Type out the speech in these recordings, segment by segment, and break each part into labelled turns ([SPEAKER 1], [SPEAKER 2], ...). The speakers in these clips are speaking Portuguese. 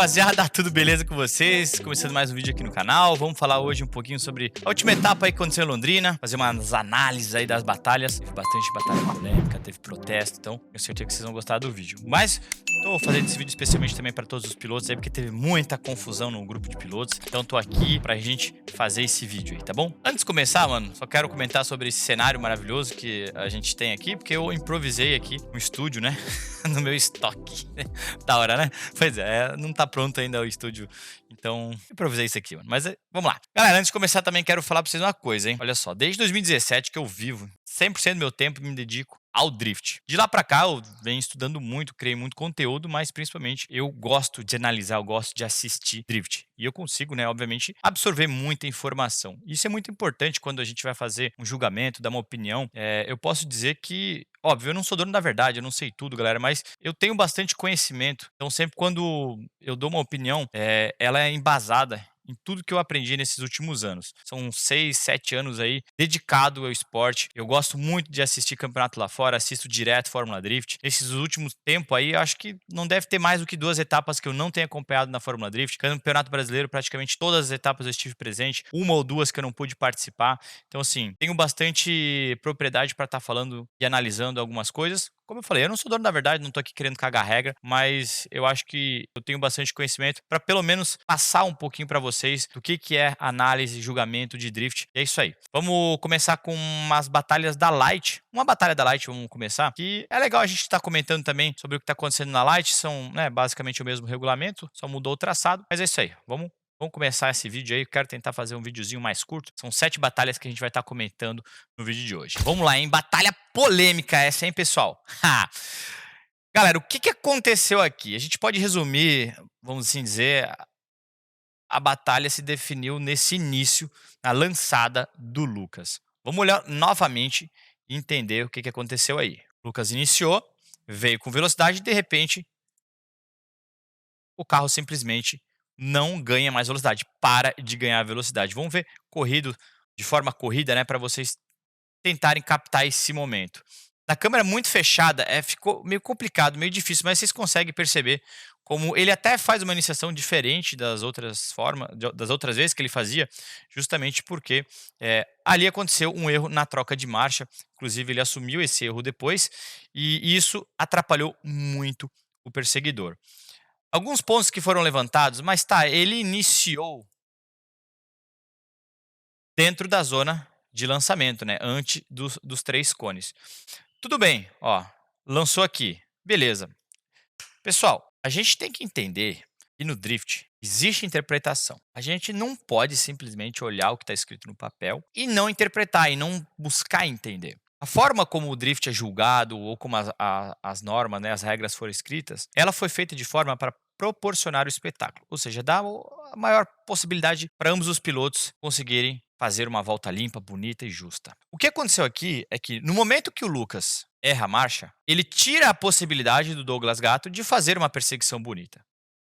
[SPEAKER 1] rapaziada, tudo beleza com vocês? Começando mais um vídeo aqui no canal. Vamos falar hoje um pouquinho sobre a última etapa aí que aconteceu em Londrina, fazer umas análises aí das batalhas. Teve bastante batalha polêmica, teve protesto, então tenho certeza que vocês vão gostar do vídeo. Mas tô fazendo esse vídeo especialmente também para todos os pilotos aí, porque teve muita confusão no grupo de pilotos. Então tô aqui pra gente fazer esse vídeo aí, tá bom? Antes de começar, mano, só quero comentar sobre esse cenário maravilhoso que a gente tem aqui, porque eu improvisei aqui um estúdio, né? No meu estoque. Da hora, né? Pois é, não tá pronto ainda o estúdio, então improvisei isso aqui, mano. Mas vamos lá. Galera, antes de começar também quero falar pra vocês uma coisa, hein? Olha só, desde 2017 que eu vivo, 100% do meu tempo me dedico ao drift. De lá pra cá eu venho estudando muito, criei muito conteúdo, mas principalmente eu gosto de analisar, eu gosto de assistir drift. E eu consigo, né, obviamente, absorver muita informação. Isso é muito importante quando a gente vai fazer um julgamento, dar uma opinião. Eu posso dizer que, óbvio, eu não sou dono da verdade, eu não sei tudo, galera, mas eu tenho bastante conhecimento. Então, sempre quando eu dou uma opinião, ela é embasada em tudo que eu aprendi nesses últimos anos. São 6, 7 anos aí dedicado ao esporte. Eu gosto muito de assistir campeonato lá fora, assisto direto Fórmula Drift. Nesses últimos tempos aí, acho que não deve ter mais do que 2 etapas que eu não tenho acompanhado na Fórmula Drift. Campeonato Brasileiro, praticamente todas as etapas eu estive presente, uma ou duas que eu não pude participar. Então, assim, tenho bastante propriedade para estar falando e analisando algumas coisas. Como eu falei, eu não sou dono da verdade, não tô aqui querendo cagar regra, mas eu acho que eu tenho bastante conhecimento para pelo menos passar um pouquinho para vocês do que é análise e julgamento de drift. E é isso aí. Vamos começar com umas batalhas da Light. Uma batalha da Light, vamos começar. Que é legal a gente estar comentando também sobre o que está acontecendo na Light. São, né, basicamente o mesmo regulamento, só mudou o traçado. Mas é isso aí. Vamos começar esse vídeo aí. Eu quero tentar fazer um videozinho mais curto. São 7 batalhas que a gente vai estar comentando no vídeo de hoje. Vamos lá, hein? Batalha polêmica essa, hein, pessoal? Galera, o que aconteceu aqui? A gente pode resumir, vamos assim dizer, a batalha se definiu nesse início, na lançada do Lucas. Vamos olhar novamente e entender o que aconteceu aí. O Lucas iniciou, veio com velocidade e de repente o carro simplesmente não ganha mais velocidade, para de ganhar velocidade. Vamos ver de forma corrida, né, para vocês tentarem captar esse momento. Na câmera muito fechada, ficou meio complicado, meio difícil, mas vocês conseguem perceber como ele até faz uma iniciação diferente das outras das outras vezes que ele fazia, justamente porque ali aconteceu um erro na troca de marcha. Inclusive, ele assumiu esse erro depois, e isso atrapalhou muito o perseguidor. Alguns pontos que foram levantados, mas tá, ele iniciou dentro da zona de lançamento, né, antes dos 3 cones. Tudo bem, ó, lançou aqui, beleza. Pessoal, a gente tem que entender que no drift existe interpretação. A gente não pode simplesmente olhar o que está escrito no papel e não interpretar, e não buscar entender. A forma como o drift é julgado ou como as normas, né, as regras foram escritas, ela foi feita de forma para proporcionar o espetáculo, ou seja, dar a maior possibilidade para ambos os pilotos conseguirem fazer uma volta limpa, bonita e justa. O que aconteceu aqui é que no momento que o Lucas erra a marcha, ele tira a possibilidade do Douglas Gatto de fazer uma perseguição bonita.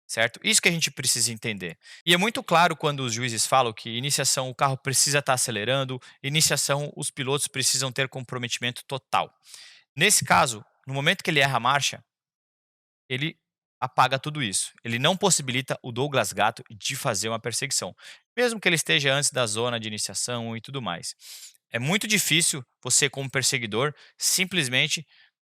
[SPEAKER 1] Certo? Isso que a gente precisa entender. E é muito claro quando os juízes falam que iniciação o carro precisa estar acelerando, iniciação os pilotos precisam ter comprometimento total. Nesse caso, no momento que ele erra a marcha, ele apaga tudo isso. Ele não possibilita o Douglas Gatto de fazer uma perseguição, mesmo que ele esteja antes da zona de iniciação e tudo mais. É muito difícil você, como perseguidor, simplesmente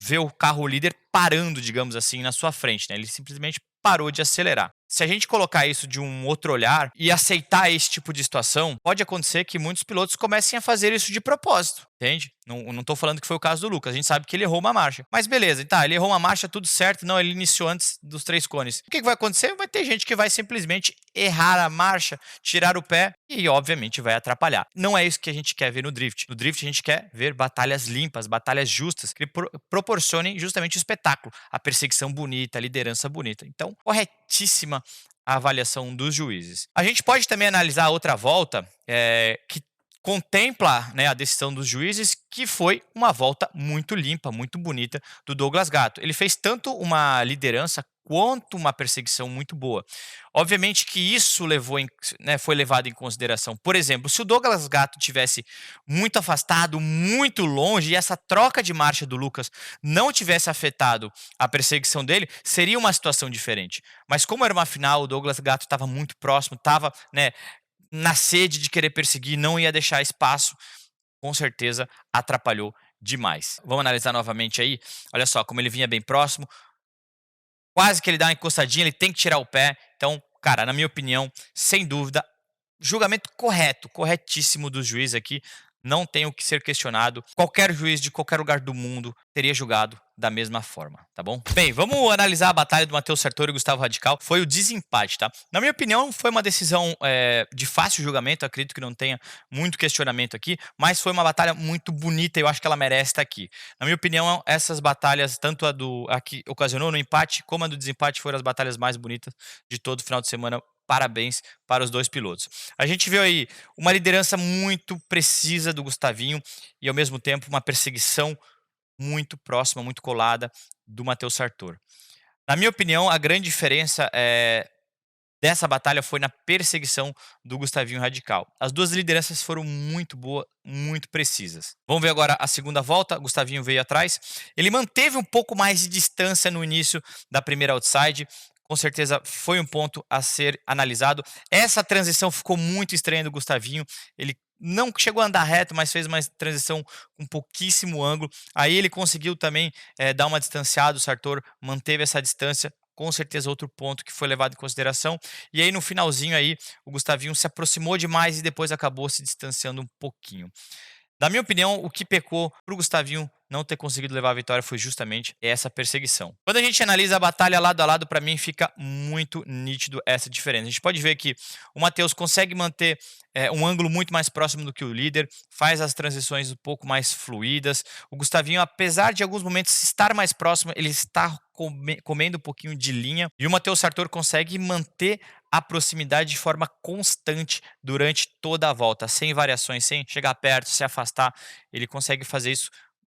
[SPEAKER 1] ver o carro líder parando, digamos assim, na sua frente, né? Ele simplesmente parou de acelerar. Se a gente colocar isso de um outro olhar e aceitar esse tipo de situação, pode acontecer que muitos pilotos comecem a fazer isso de propósito, entende? Não tô falando que foi o caso do Lucas, a gente sabe que ele errou uma marcha. Mas beleza, tá, ele errou uma marcha, tudo certo, não, ele iniciou antes dos 3 cones. O que vai acontecer? Vai ter gente que vai simplesmente errar a marcha, tirar o pé e, obviamente, vai atrapalhar. Não é isso que a gente quer ver no drift. No drift, a gente quer ver batalhas limpas, batalhas justas, que proporcionem justamente o espetáculo, a perseguição bonita, a liderança bonita. Então, corretíssima a avaliação dos juízes. A gente pode também analisar a outra volta, que contempla, né, a decisão dos juízes, que foi uma volta muito limpa, muito bonita do Douglas Gatto. Ele fez tanto uma liderança quanto uma perseguição muito boa. Obviamente que isso né, foi levado em consideração. Por exemplo, se o Douglas Gatto tivesse muito afastado, muito longe, e essa troca de marcha do Lucas não tivesse afetado a perseguição dele, seria uma situação diferente. Mas como era uma final, o Douglas Gatto estava muito próximo, estava, né, na sede de querer perseguir, não ia deixar espaço, com certeza atrapalhou demais. Vamos analisar novamente aí. Olha só como ele vinha bem próximo, quase que ele dá uma encostadinha, ele tem que tirar o pé. Então, cara, na minha opinião, sem dúvida, julgamento correto, corretíssimo dos juízes aqui. Não tem o que ser questionado. Qualquer juiz de qualquer lugar do mundo teria julgado da mesma forma, tá bom? Bem, vamos analisar a batalha do Matheus Sartori e Gustavo Radical. Foi o desempate, tá? Na minha opinião, foi uma decisão de fácil julgamento. Acredito que não tenha muito questionamento aqui, mas foi uma batalha muito bonita e eu acho que ela merece estar aqui. Na minha opinião, essas batalhas, tanto a que ocasionou no empate, como a do desempate, foram as batalhas mais bonitas de todo o final de semana. Parabéns para os dois pilotos. A gente viu aí uma liderança muito precisa do Gustavinho e, ao mesmo tempo, uma perseguição muito próxima, muito colada do Matheus Sartor. Na minha opinião, a grande diferença dessa batalha foi na perseguição do Gustavinho Radical. As duas lideranças foram muito boas, muito precisas. Vamos ver agora a segunda volta. Gustavinho veio atrás. Ele manteve um pouco mais de distância no início da primeira outside. Com certeza foi um ponto a ser analisado. Essa transição ficou muito estranha do Gustavinho. Ele não chegou a andar reto, mas fez uma transição com pouquíssimo ângulo. Aí ele conseguiu também dar uma distanciada. O Sartor manteve essa distância. Com certeza outro ponto que foi levado em consideração. E aí no finalzinho aí, o Gustavinho se aproximou demais e depois acabou se distanciando um pouquinho. Na minha opinião, o que pecou para o Gustavinho não ter conseguido levar a vitória foi justamente essa perseguição. Quando a gente analisa a batalha lado a lado, para mim fica muito nítido essa diferença. A gente pode ver que o Matheus consegue manter um ângulo muito mais próximo do que o líder, faz as transições um pouco mais fluídas. O Gustavinho, apesar de em alguns momentos estar mais próximo, ele está comendo um pouquinho de linha. E o Matheus Sartor consegue manter a proximidade de forma constante durante toda a volta, sem variações, sem chegar perto, se afastar. Ele consegue fazer isso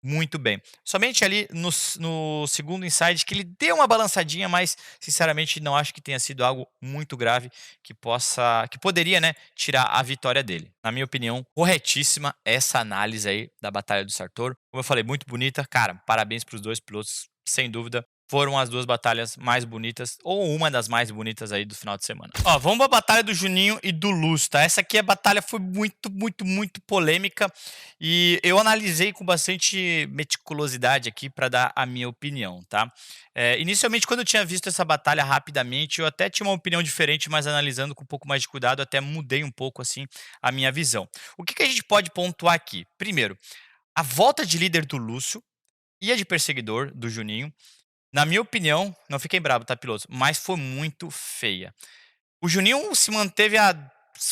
[SPEAKER 1] muito bem. Somente ali no segundo inside que ele deu uma balançadinha, mas sinceramente não acho que tenha sido algo muito grave que poderia, né, tirar a vitória dele. Na minha opinião, corretíssima essa análise aí da batalha do Sartor. Como eu falei, muito bonita. Cara, parabéns para os dois pilotos, sem dúvida. Foram as duas batalhas mais bonitas, ou uma das mais bonitas aí do final de semana. Ó, vamos para a batalha do Juninho e do Lúcio, tá? Essa aqui, a batalha foi muito, muito, muito polêmica e eu analisei com bastante meticulosidade aqui para dar a minha opinião, tá? Inicialmente, quando eu tinha visto essa batalha rapidamente, eu até tinha uma opinião diferente, mas analisando com um pouco mais de cuidado, eu até mudei um pouco, assim, a minha visão. O que a gente pode pontuar aqui? Primeiro, a volta de líder do Lúcio e a de perseguidor do Juninho, na minha opinião, não fiquem bravos, tá, pilotos? Mas foi muito feia. O Juninho se manteve a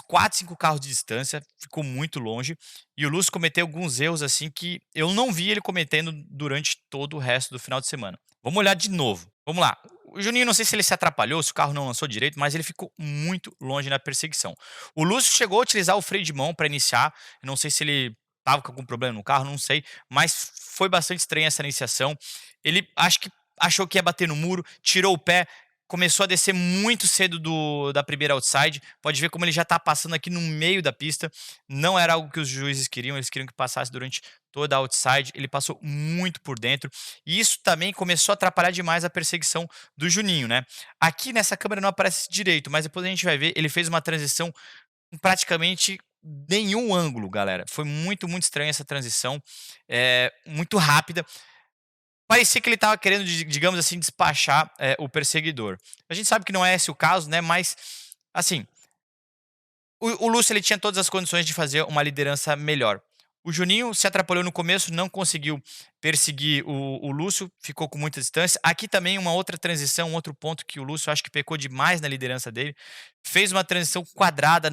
[SPEAKER 1] 4, 5 carros de distância, ficou muito longe. E o Lúcio cometeu alguns erros assim que eu não vi ele cometendo durante todo o resto do final de semana. Vamos olhar de novo. Vamos lá. O Juninho, não sei se ele se atrapalhou, se o carro não lançou direito, mas ele ficou muito longe na perseguição. O Lúcio chegou a utilizar o freio de mão para iniciar. Eu não sei se ele estava com algum problema no carro, não sei. Mas foi bastante estranha essa iniciação. Ele acho que achou que ia bater no muro, tirou o pé, começou a descer muito cedo da primeira outside. Pode ver como ele já está passando aqui no meio da pista. Não era algo que os juízes queriam, eles queriam que passasse durante toda a outside. Ele passou muito por dentro. E isso também começou a atrapalhar demais a perseguição do Juninho, né? Aqui nessa câmera não aparece direito, mas depois a gente vai ver, ele fez uma transição com praticamente nenhum ângulo, galera. Foi muito, muito estranha essa transição. Muito rápida. Parecia que ele estava querendo, digamos assim, despachar o perseguidor. A gente sabe que não é esse o caso, né? Mas, assim, o Lúcio ele tinha todas as condições de fazer uma liderança melhor. O Juninho se atrapalhou no começo, não conseguiu perseguir o Lúcio, ficou com muita distância. Aqui também uma outra transição, um outro ponto que o Lúcio acho que pecou demais na liderança dele. Fez uma transição quadrada,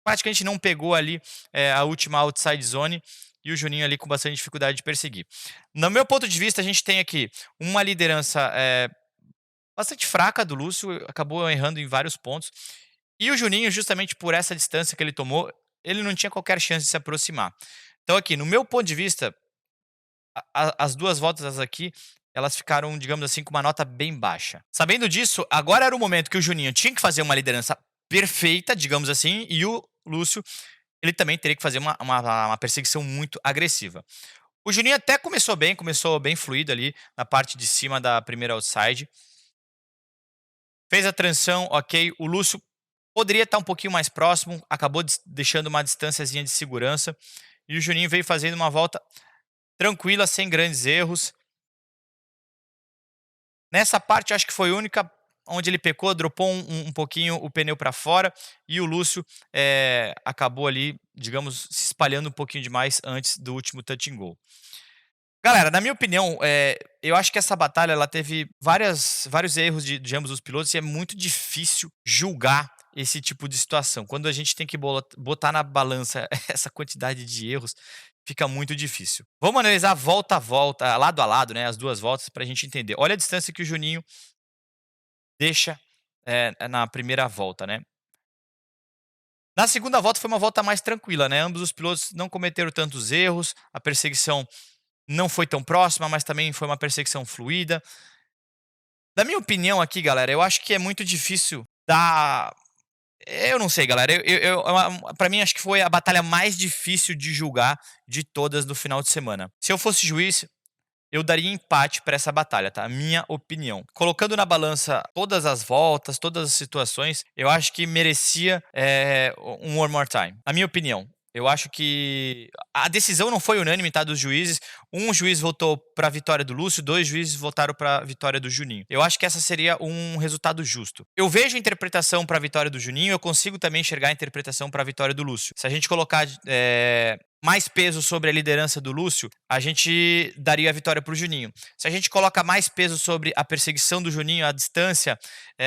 [SPEAKER 1] praticamente não pegou ali a última outside zone. E o Juninho ali com bastante dificuldade de perseguir. No meu ponto de vista, a gente tem aqui uma liderança bastante fraca do Lúcio, acabou errando em vários pontos. E o Juninho, justamente por essa distância que ele tomou, ele não tinha qualquer chance de se aproximar. Então aqui, no meu ponto de vista, as 2 voltas aqui, elas ficaram, digamos assim, com uma nota bem baixa. Sabendo disso, agora era o momento que o Juninho tinha que fazer uma liderança perfeita, digamos assim, e o Lúcio, ele também teria que fazer uma perseguição muito agressiva. O Juninho até começou bem fluido ali na parte de cima da primeira outside. Fez a transição, ok. O Lúcio poderia estar um pouquinho mais próximo, acabou deixando uma distânciazinha de segurança. E o Juninho veio fazendo uma volta tranquila, sem grandes erros. Nessa parte, acho que foi a única onde ele pecou, dropou um pouquinho o pneu para fora. E o Lúcio acabou ali, digamos, se espalhando um pouquinho demais antes do último touch and go. Galera, na minha opinião, eu acho que essa batalha ela teve vários erros de ambos os pilotos e é muito difícil julgar esse tipo de situação. Quando a gente tem que botar na balança essa quantidade de erros, fica muito difícil. Vamos analisar volta a volta, lado a lado, né, as 2 voltas, para a gente entender. Olha a distância que o Juninho deixa na primeira volta, né? Na segunda volta foi uma volta mais tranquila, né? Ambos os pilotos não cometeram tantos erros, a perseguição não foi tão próxima, mas também foi uma perseguição fluida. Na minha opinião aqui, galera, eu acho que é muito difícil dar. Eu não sei, galera. Pra mim, acho que foi a batalha mais difícil de julgar de todas do final de semana. Se eu fosse juiz, eu daria empate para essa batalha, tá? Minha opinião. Colocando na balança todas as voltas, todas as situações, eu acho que merecia um One More Time. A minha opinião. Eu acho que a decisão não foi unânime, tá? Dos juízes. Um juiz votou para a vitória do Lúcio, 2 juízes votaram para a vitória do Juninho. Eu acho que essa seria um resultado justo. Eu vejo a interpretação para a vitória do Juninho, eu consigo também enxergar a interpretação para a vitória do Lúcio. Se a gente colocar mais peso sobre a liderança do Lúcio, a gente daria a vitória para o Juninho. Se a gente coloca mais peso sobre a perseguição do Juninho, a distância,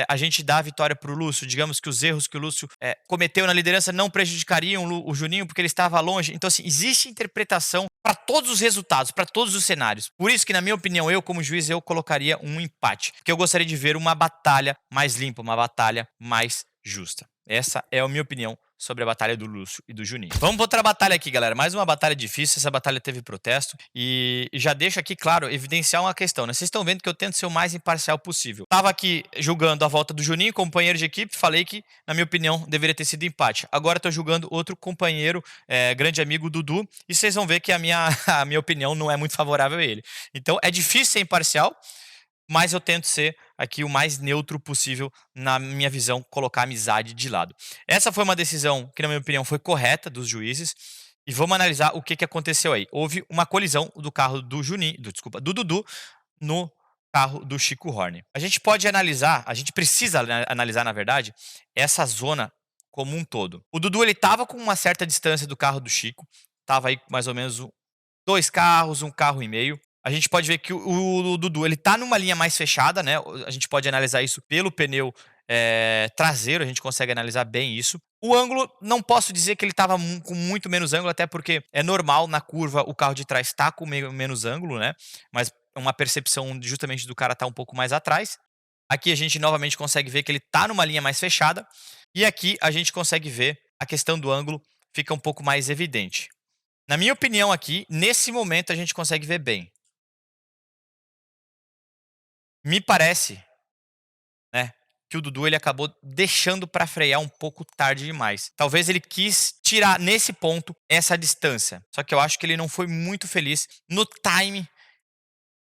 [SPEAKER 1] a gente dá a vitória para o Lúcio. Digamos que os erros que o Lúcio cometeu na liderança não prejudicariam o Juninho porque ele estava longe. Então, assim, existe interpretação para todos os resultados, para todos os cenários. Por isso que, na minha opinião, eu como juiz, eu colocaria um empate. Porque eu gostaria de ver uma batalha mais limpa, uma batalha mais justa. Essa é a minha opinião sobre a batalha do Lúcio e do Juninho. Vamos para outra batalha aqui, galera. Mais uma batalha difícil. Essa batalha teve protesto. E já deixo aqui, claro, evidenciar uma questão, né? Vocês estão vendo que eu tento ser o mais imparcial possível. Tava aqui julgando a volta do Juninho, companheiro de equipe. Falei que, na minha opinião, deveria ter sido empate. Agora estou julgando outro companheiro, grande amigo, Dudu. E vocês vão ver que a minha opinião não é muito favorável a ele. Então, é difícil ser imparcial, mas eu tento ser aqui o mais neutro possível na minha visão, colocar a amizade de lado. Essa foi uma decisão que, na minha opinião, foi correta dos juízes. E vamos analisar o que aconteceu aí. Houve uma colisão do carro do do Dudu no carro do Chico Horner. A gente pode analisar, a gente precisa analisar, na verdade, essa zona como um todo. O Dudu ele estava com uma certa distância do carro do Chico, estava aí mais ou menos 2 carros, 1 carro e meio. A gente pode ver que o Dudu ele tá numa linha mais fechada, né? A gente pode analisar isso pelo pneu traseiro, a gente consegue analisar bem isso. O ângulo, não posso dizer que ele estava com muito menos ângulo, até porque é normal na curva o carro de trás estar com menos ângulo, né? Mas é uma percepção justamente do cara estar um pouco mais atrás. Aqui a gente novamente consegue ver que ele está numa linha mais fechada. E aqui a gente consegue ver a questão do ângulo fica um pouco mais evidente. Na minha opinião aqui, nesse momento a gente consegue ver bem. Me parece, né, que o Dudu ele acabou deixando para frear um pouco tarde demais. Talvez ele quis tirar nesse ponto essa distância. Só que eu acho que ele não foi muito feliz no time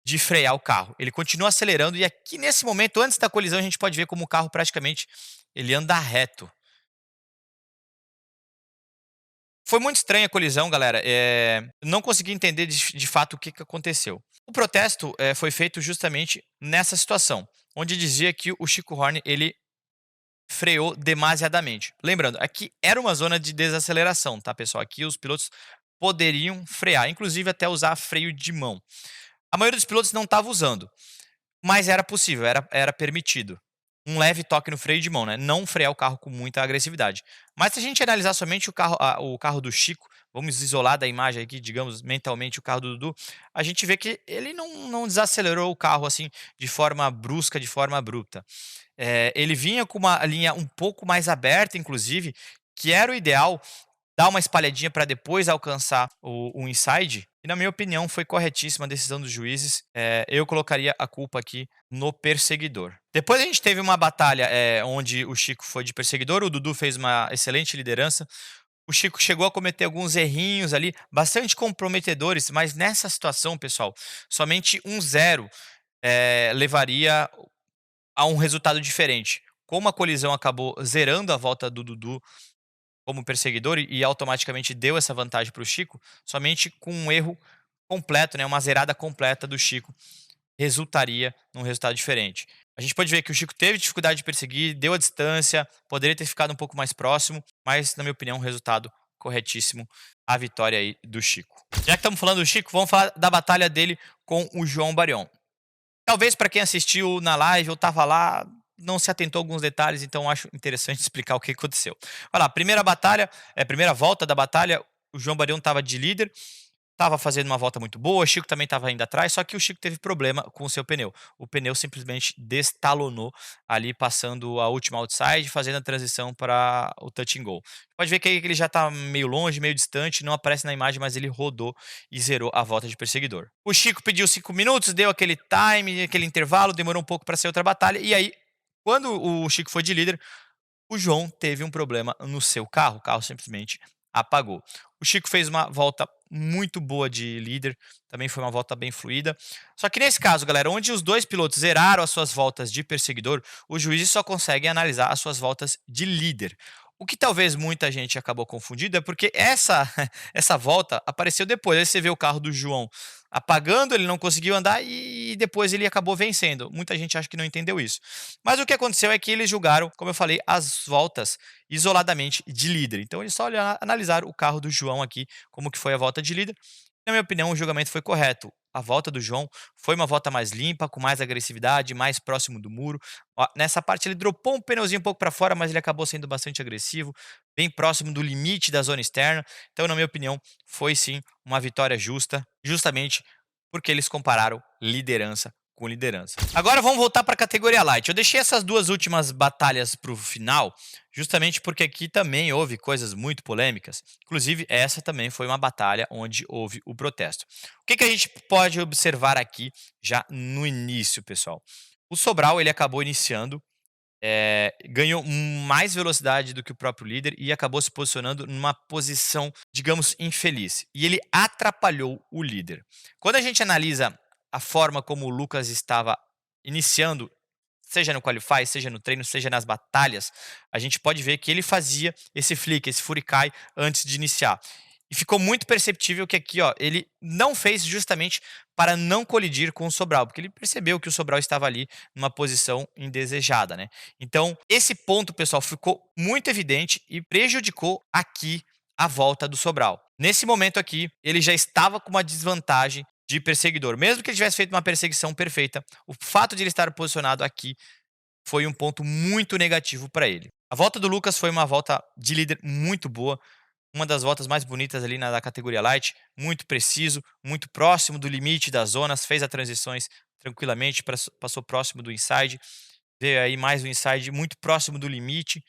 [SPEAKER 1] de frear o carro. Ele continua acelerando e aqui nesse momento, antes da colisão, a gente pode ver como o carro praticamente ele anda reto. Foi muito estranha a colisão, galera. Não consegui entender de fato o que aconteceu. O protesto foi feito justamente nessa situação, onde dizia que o Chico Horner ele freou demasiadamente. Lembrando, aqui era uma zona de desaceleração, tá, pessoal? Aqui os pilotos poderiam frear, inclusive até usar freio de mão. A maioria dos pilotos não estava usando, mas era possível, era permitido. Um leve toque no freio de mão, né? Não frear o carro com muita agressividade. Mas se a gente analisar somente o carro do Chico, vamos isolar da imagem aqui, digamos, mentalmente o carro do Dudu, a gente vê que ele não desacelerou o carro assim de forma brusca, de forma abrupta. Ele vinha com uma linha um pouco mais aberta, inclusive, que era o ideal dar uma espalhadinha para depois alcançar o inside. E na minha opinião foi corretíssima a decisão dos juízes. Eu colocaria a culpa aqui no perseguidor. Depois a gente teve uma batalha onde o Chico foi de perseguidor, o Dudu fez uma excelente liderança. O Chico chegou a cometer alguns errinhos ali, bastante comprometedores, mas nessa situação, pessoal, somente um 0 levaria a um resultado diferente. Como a colisão acabou zerando a volta do Dudu como perseguidor e automaticamente deu essa vantagem para o Chico, somente com um erro completo, né, uma zerada completa do Chico, resultaria num resultado diferente. A gente pode ver que o Chico teve dificuldade de perseguir, deu a distância, poderia ter ficado um pouco mais próximo, mas, na minha opinião, um resultado corretíssimo, a vitória aí do Chico. Já que estamos falando do Chico, vamos falar da batalha dele com o João Barion. Talvez para quem assistiu na live ou estava lá, não se atentou a alguns detalhes, então acho interessante explicar o que aconteceu. Olha lá, primeira batalha, primeira volta da batalha, o João Barion estava de líder, estava fazendo uma volta muito boa, o Chico também estava indo atrás, só que o Chico teve problema com o seu pneu. O pneu simplesmente destalonou ali, passando a última outside, fazendo a transição para o touch and go. Pode ver que ele já está meio longe, meio distante, não aparece na imagem, mas ele rodou e zerou a volta de perseguidor. O Chico pediu 5 minutos, deu aquele time, aquele intervalo, demorou um pouco para ser outra batalha, e aí, quando o Chico foi de líder, o João teve um problema no seu carro, o carro simplesmente apagou. O Chico fez uma volta muito boa de líder, também foi uma volta bem fluida. Só que nesse caso, galera, onde os dois pilotos zeraram as suas voltas de perseguidor, os juízes só conseguem analisar as suas voltas de líder. O que talvez muita gente acabou confundido é porque essa volta apareceu depois. Aí você vê o carro do João apagando, ele não conseguiu andar e depois ele acabou vencendo. Muita gente acha que não entendeu isso. Mas o que aconteceu é que eles julgaram, como eu falei, as voltas isoladamente de líder. Então eles só analisaram o carro do João aqui, como que foi a volta de líder. Na minha opinião, o julgamento foi correto. A volta do João foi uma volta mais limpa, com mais agressividade, mais próximo do muro. Ó, nessa parte ele dropou um pneuzinho um pouco para fora, mas ele acabou sendo bastante agressivo, bem próximo do limite da zona externa. Então, na minha opinião, foi sim uma vitória justa, justamente porque eles compararam liderança com liderança. Agora vamos voltar para a categoria Light. Eu deixei essas duas últimas batalhas para o final, justamente porque aqui também houve coisas muito polêmicas. Inclusive, essa também foi uma batalha onde houve o protesto. O que a gente pode observar aqui já no início, pessoal? O Sobral ele acabou iniciando, ganhou mais velocidade do que o próprio líder e acabou se posicionando numa posição, digamos, infeliz. E ele atrapalhou o líder. Quando a gente analisa a forma como o Lucas estava iniciando, seja no Qualify, seja no treino, seja nas batalhas, a gente pode ver que ele fazia esse flick, esse furikai antes de iniciar. E ficou muito perceptível que aqui, ó, ele não fez justamente para não colidir com o Sobral, porque ele percebeu que o Sobral estava ali numa posição indesejada, né? Então, esse ponto, pessoal, ficou muito evidente e prejudicou aqui a volta do Sobral. Nesse momento aqui, ele já estava com uma desvantagem de perseguidor. Mesmo que ele tivesse feito uma perseguição perfeita, o fato de ele estar posicionado aqui foi um ponto muito negativo para ele. A volta do Lucas foi uma volta de líder muito boa, uma das voltas mais bonitas ali da categoria Light, muito preciso, muito próximo do limite das zonas, fez as transições tranquilamente, passou próximo do inside, veio aí mais o inside muito próximo do limite.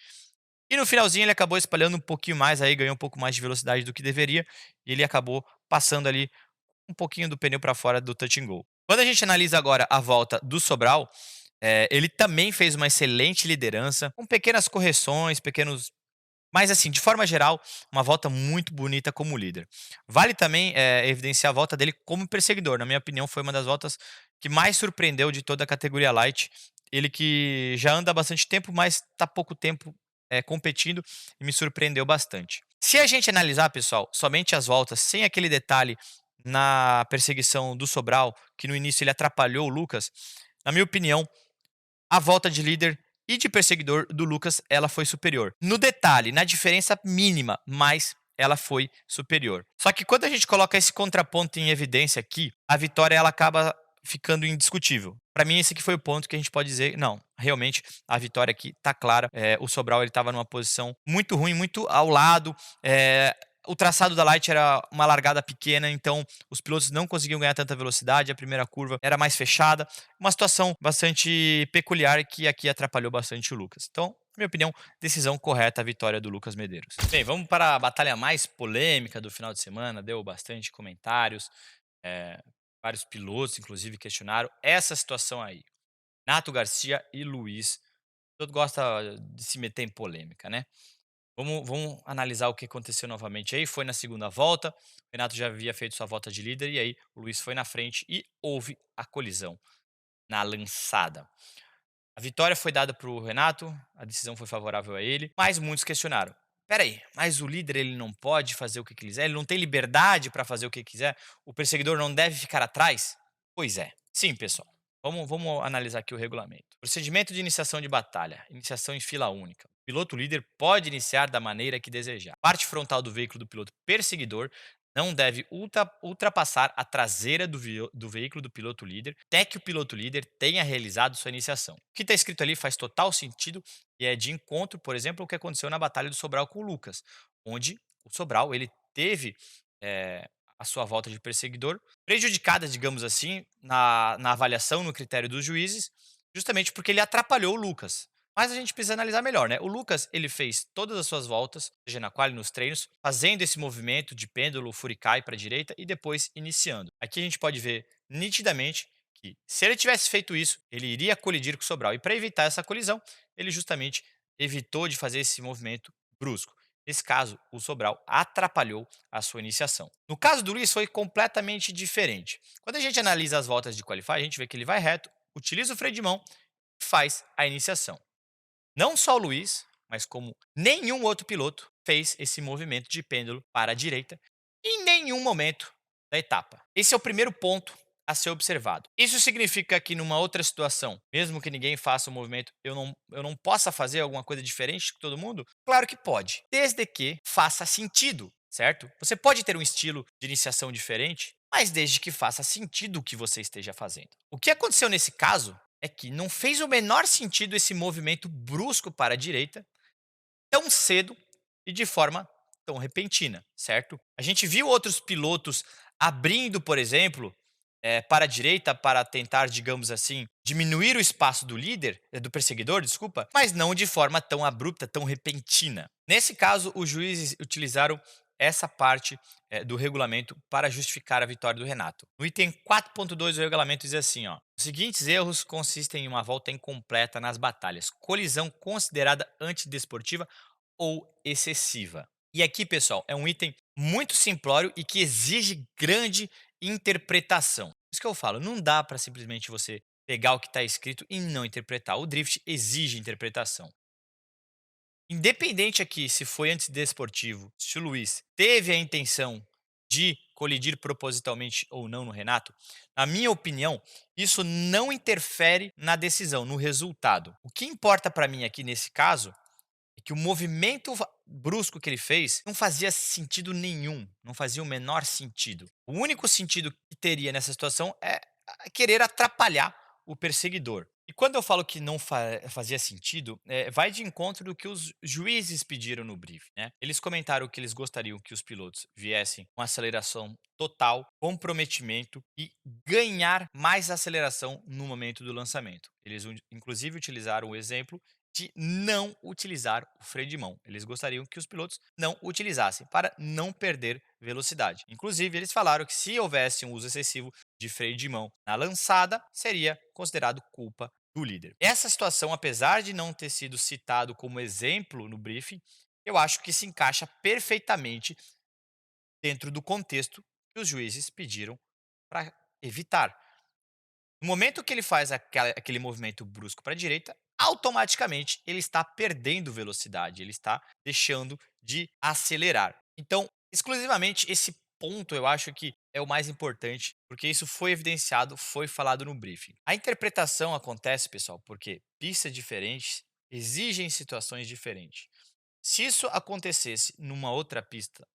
[SPEAKER 1] E no finalzinho ele acabou espalhando um pouquinho mais, aí ganhou um pouco mais de velocidade do que deveria, e ele acabou passando ali um pouquinho do pneu para fora do touch and go. Quando a gente analisa agora a volta do Sobral, ele também fez uma excelente liderança, com pequenas correções, mas assim, de forma geral, uma volta muito bonita como líder. Vale também evidenciar a volta dele como perseguidor. Na minha opinião, foi uma das voltas que mais surpreendeu de toda a categoria Light. Ele que já anda há bastante tempo, mas está pouco tempo competindo e me surpreendeu bastante. Se a gente analisar, pessoal, somente as voltas, sem aquele detalhe na perseguição do Sobral, que no início ele atrapalhou o Lucas, na minha opinião, a volta de líder e de perseguidor do Lucas, ela foi superior. No detalhe, na diferença mínima, mas ela foi superior. Só que quando a gente coloca esse contraponto em evidência aqui, a vitória ela acaba ficando indiscutível. Para mim, esse aqui foi o ponto que a gente pode dizer, não, realmente a vitória aqui tá clara. O Sobral ele estava numa posição muito ruim, muito ao lado. O traçado da Light era uma largada pequena, então os pilotos não conseguiam ganhar tanta velocidade, a primeira curva era mais fechada, uma situação bastante peculiar que aqui atrapalhou bastante o Lucas. Então, minha opinião, decisão correta, a vitória do Lucas Medeiros. Bem, vamos para a batalha mais polêmica do final de semana, deu bastante comentários, eh, vários pilotos, inclusive, questionaram essa situação aí. Nato Garcia e Luiz, todo gosta de se meter em polêmica, né? Vamos analisar o que aconteceu novamente aí. Foi na segunda volta, o Renato já havia feito sua volta de líder e aí o Luiz foi na frente e houve a colisão na lançada. A vitória foi dada para o Renato, a decisão foi favorável a ele, mas muitos questionaram. Peraí, mas o líder ele não pode fazer o que quiser? Ele não tem liberdade para fazer o que quiser? O perseguidor não deve ficar atrás? Pois é. Sim, pessoal. Vamos analisar aqui o regulamento. Procedimento de iniciação de batalha. Iniciação em fila única. O piloto líder pode iniciar da maneira que desejar. Parte frontal do veículo do piloto perseguidor não deve ultrapassar a traseira do veículo do piloto líder até que o piloto líder tenha realizado sua iniciação. O que está escrito ali faz total sentido e é de encontro, por exemplo, o que aconteceu na Batalha do Sobral com o Lucas, onde o Sobral ele teve a sua volta de perseguidor prejudicada, digamos assim, na avaliação, no critério dos juízes, justamente porque ele atrapalhou o Lucas. Mas a gente precisa analisar melhor, né? O Lucas, ele fez todas as suas voltas, seja na quali, nos treinos, fazendo esse movimento de pêndulo, furicai para a direita e depois iniciando. Aqui a gente pode ver nitidamente que, se ele tivesse feito isso, ele iria colidir com o Sobral. E para evitar essa colisão, ele justamente evitou de fazer esse movimento brusco. Nesse caso, o Sobral atrapalhou a sua iniciação. No caso do Luiz, foi completamente diferente. Quando a gente analisa as voltas de qualify, a gente vê que ele vai reto, utiliza o freio de mão e faz a iniciação. Não só o Luiz, mas como nenhum outro piloto fez esse movimento de pêndulo para a direita em nenhum momento da etapa. Esse é o primeiro ponto a ser observado. Isso significa que numa outra situação, mesmo que ninguém faça o movimento, eu não possa fazer alguma coisa diferente que todo mundo? Claro que pode, desde que faça sentido, certo? Você pode ter um estilo de iniciação diferente, mas desde que faça sentido o que você esteja fazendo. O que aconteceu nesse caso é que não fez o menor sentido esse movimento brusco para a direita tão cedo e de forma tão repentina, certo? A gente viu outros pilotos abrindo, por exemplo, para a direita para tentar, digamos assim, diminuir o espaço do líder, do perseguidor, desculpa, mas não de forma tão abrupta, tão repentina. Nesse caso, os juízes utilizaram essa parte do regulamento para justificar a vitória do Renato. No item 4.2 do regulamento diz assim, ó: os seguintes erros consistem em uma volta incompleta nas batalhas, colisão considerada antidesportiva ou excessiva. E aqui, pessoal, é um item muito simplório e que exige grande interpretação. Isso que eu falo, não dá para simplesmente você pegar o que está escrito e não interpretar. O drift exige interpretação. Independente aqui se foi antidesportivo, se o Luiz teve a intenção de colidir propositalmente ou não no Renato, na minha opinião, isso não interfere na decisão, no resultado. O que importa para mim aqui nesse caso é que o movimento brusco que ele fez não fazia sentido nenhum, não fazia o menor sentido. O único sentido que teria nessa situação é querer atrapalhar o perseguidor. E quando eu falo que não fazia sentido, vai de encontro do que os juízes pediram no briefing, né? Eles comentaram que eles gostariam que os pilotos viessem com aceleração total, comprometimento e ganhar mais aceleração no momento do lançamento. Eles, inclusive, utilizaram o exemplo de não utilizar o freio de mão. Eles gostariam que os pilotos não utilizassem para não perder velocidade. Inclusive, eles falaram que se houvesse um uso excessivo de freio de mão na lançada, seria considerado culpa do líder. Essa situação, apesar de não ter sido citado como exemplo no briefing, eu acho que se encaixa perfeitamente dentro do contexto que os juízes pediram para evitar. No momento que ele faz aquele movimento brusco para a direita, automaticamente ele está perdendo velocidade, ele está deixando de acelerar. Então, exclusivamente esse ponto eu acho que é o mais importante, porque isso foi evidenciado, foi falado no briefing. A interpretação acontece, pessoal, porque pistas diferentes exigem situações diferentes. Se isso acontecesse numa outra pista,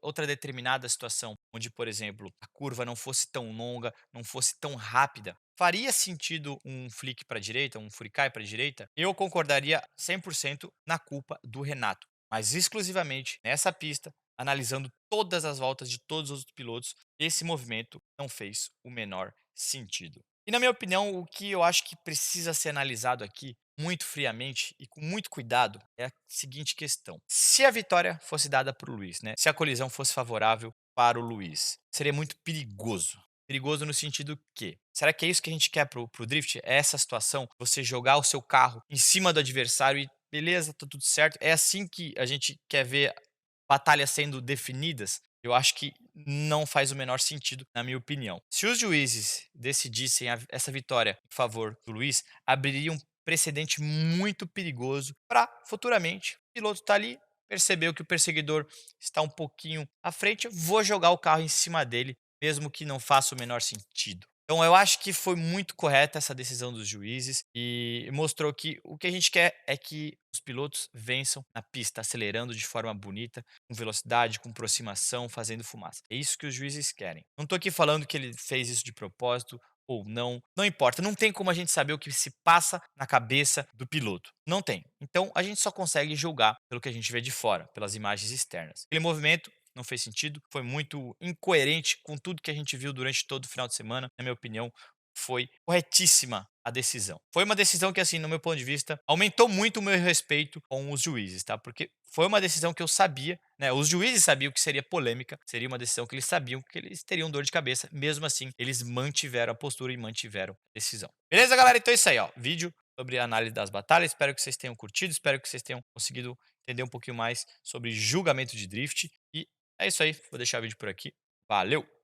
[SPEAKER 1] outra determinada situação, onde, por exemplo, a curva não fosse tão longa, não fosse tão rápida, faria sentido um flick para a direita, um furicai para a direita? Eu concordaria 100% na culpa do Renato, mas exclusivamente nessa pista, analisando todas as voltas de todos os outros pilotos, esse movimento não fez o menor sentido. E na minha opinião, o que eu acho que precisa ser analisado aqui, muito friamente e com muito cuidado, é a seguinte questão: se a vitória fosse dada para o Luiz, né? Se a colisão fosse favorável para o Luiz, seria muito perigoso. Perigoso no sentido que, será que é isso que a gente quer pro drift? É essa situação? Você jogar o seu carro em cima do adversário e beleza, tá tudo certo? É assim que a gente quer ver batalhas sendo definidas? Eu acho que não faz o menor sentido, na minha opinião. Se os juízes decidissem essa vitória em favor do Luiz, abriria um precedente muito perigoso para futuramente o piloto tá ali, percebeu que o perseguidor está um pouquinho à frente, vou jogar o carro em cima dele, mesmo que não faça o menor sentido. Então eu acho que foi muito correta essa decisão dos juízes e mostrou que o que a gente quer é que os pilotos vençam na pista, acelerando de forma bonita, com velocidade, com aproximação, fazendo fumaça. É isso que os juízes querem. Não estou aqui falando que ele fez isso de propósito ou não, não importa. Não tem como a gente saber o que se passa na cabeça do piloto. Não tem. Então a gente só consegue julgar pelo que a gente vê de fora, pelas imagens externas. Aquele movimento não fez sentido, foi muito incoerente com tudo que a gente viu durante todo o final de semana, na minha opinião. Foi corretíssima a decisão. Foi uma decisão que, assim, no meu ponto de vista, aumentou muito o meu respeito com os juízes, tá? Porque foi uma decisão que eu sabia, né? Os juízes sabiam que seria polêmica, seria uma decisão que eles sabiam que eles teriam dor de cabeça. Mesmo assim, eles mantiveram a postura e mantiveram a decisão. Beleza, galera? Então é isso aí, ó. Vídeo sobre a análise das batalhas. Espero que vocês tenham curtido, espero que vocês tenham conseguido entender um pouquinho mais sobre julgamento de drift. E é isso aí. Vou deixar o vídeo por aqui. Valeu!